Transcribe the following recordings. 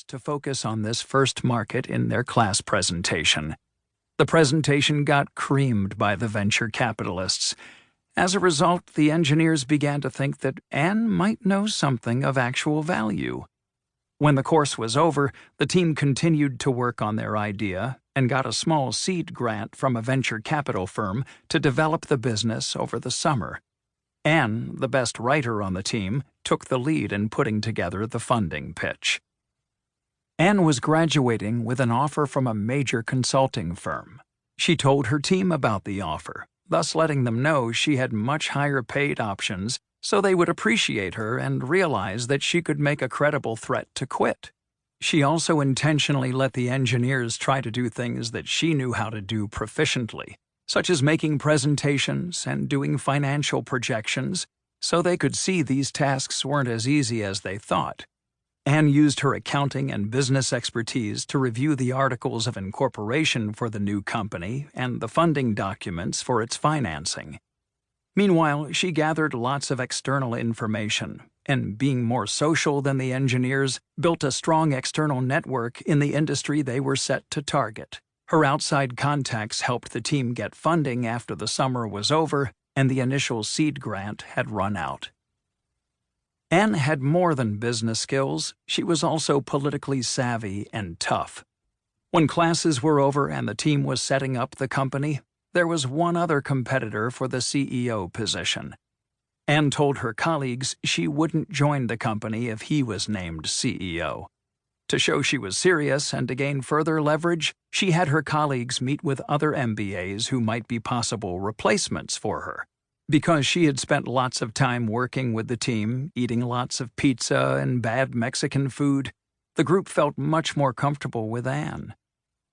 to focus on this first market in their class presentation. The presentation got creamed by the venture capitalists. As a result, the engineers began to think that Anne might know something of actual value. When the course was over, the team continued to work on their idea and got a small seed grant from a venture capital firm to develop the business over the summer. Anne, the best writer on the team, took the lead in putting together the funding pitch. Anne was graduating with an offer from a major consulting firm. She told her team about the offer, thus letting them know she had much higher paid options so they would appreciate her and realize that she could make a credible threat to quit. She also intentionally let the engineers try to do things that she knew how to do proficiently, such as making presentations and doing financial projections, so they could see these tasks weren't as easy as they thought. Anne used her accounting and business expertise to review the articles of incorporation for the new company and the funding documents for its financing. Meanwhile, she gathered lots of external information, and being more social than the engineers, built a strong external network in the industry they were set to target. Her outside contacts helped the team get funding after the summer was over and the initial seed grant had run out. Anne had more than business skills. She was also politically savvy and tough. When classes were over and the team was setting up the company, there was one other competitor for the CEO position. Anne told her colleagues she wouldn't join the company if he was named CEO. To show she was serious and to gain further leverage, she had her colleagues meet with other MBAs who might be possible replacements for her. Because she had spent lots of time working with the team, eating lots of pizza and bad Mexican food, the group felt much more comfortable with Anne.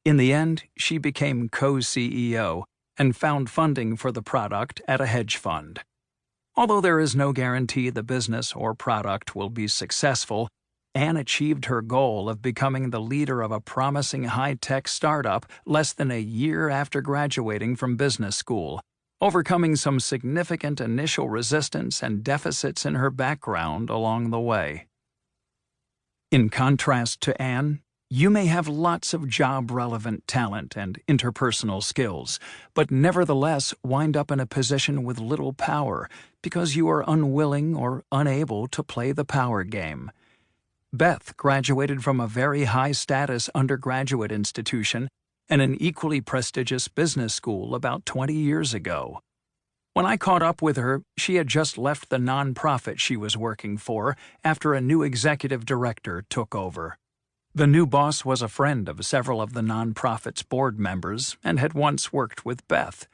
In the end, she became co-CEO and found funding for the product at a hedge fund. Although there is no guarantee the business or product will be successful, Anne achieved her goal of becoming the leader of a promising high-tech startup less than a year after graduating from business school, overcoming some significant initial resistance and deficits in her background along the way. In contrast to Anne, you may have lots of job-relevant talent and interpersonal skills, but nevertheless wind up in a position with little power because you are unwilling or unable to play the power game. Beth graduated from a very high-status undergraduate institution and an equally prestigious business school about 20 years ago. When I caught up with her, she had just left the nonprofit she was working for after a new executive director took over. The new boss was a friend of several of the nonprofit's board members and had once worked with Beth.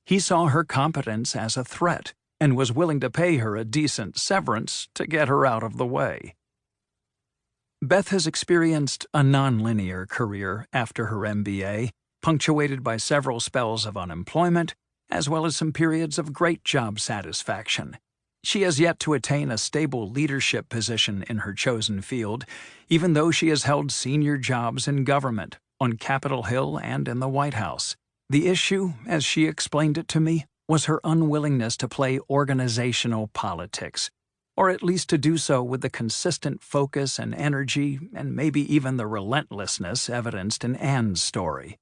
He saw her competence as a threat and was willing to pay her a decent severance to get her out of the way. Beth has experienced a nonlinear career after her MBA, punctuated by several spells of unemployment, as well as some periods of great job satisfaction. She has yet to attain a stable leadership position in her chosen field, even though she has held senior jobs in government, on Capitol Hill and in the White House. The issue, as she explained it to me, was her unwillingness to play organizational politics, or at least to do so with the consistent focus and energy and maybe even the relentlessness evidenced in Anne's story.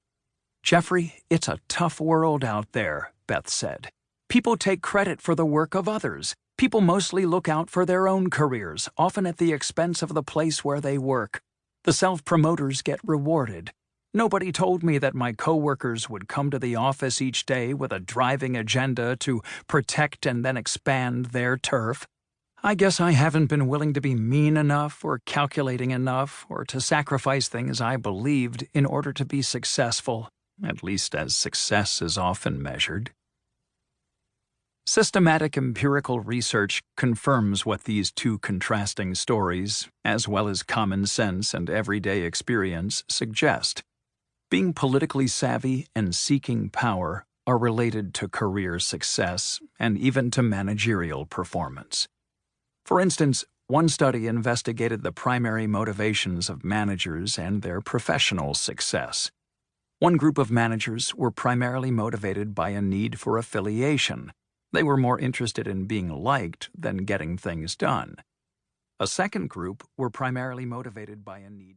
"Jeffrey, it's a tough world out there," Beth said. "People take credit for the work of others. People mostly look out for their own careers, often at the expense of the place where they work. The self-promoters get rewarded. Nobody told me that my coworkers would come to the office each day with a driving agenda to protect and then expand their turf. I guess I haven't been willing to be mean enough or calculating enough or to sacrifice things I believed in order to be successful, at least as success is often measured." Systematic empirical research confirms what these two contrasting stories, as well as common sense and everyday experience, suggest. Being politically savvy and seeking power are related to career success and even to managerial performance. For instance, one study investigated the primary motivations of managers and their professional success. One group of managers were primarily motivated by a need for affiliation. They were more interested in being liked than getting things done. A second group were primarily motivated by a need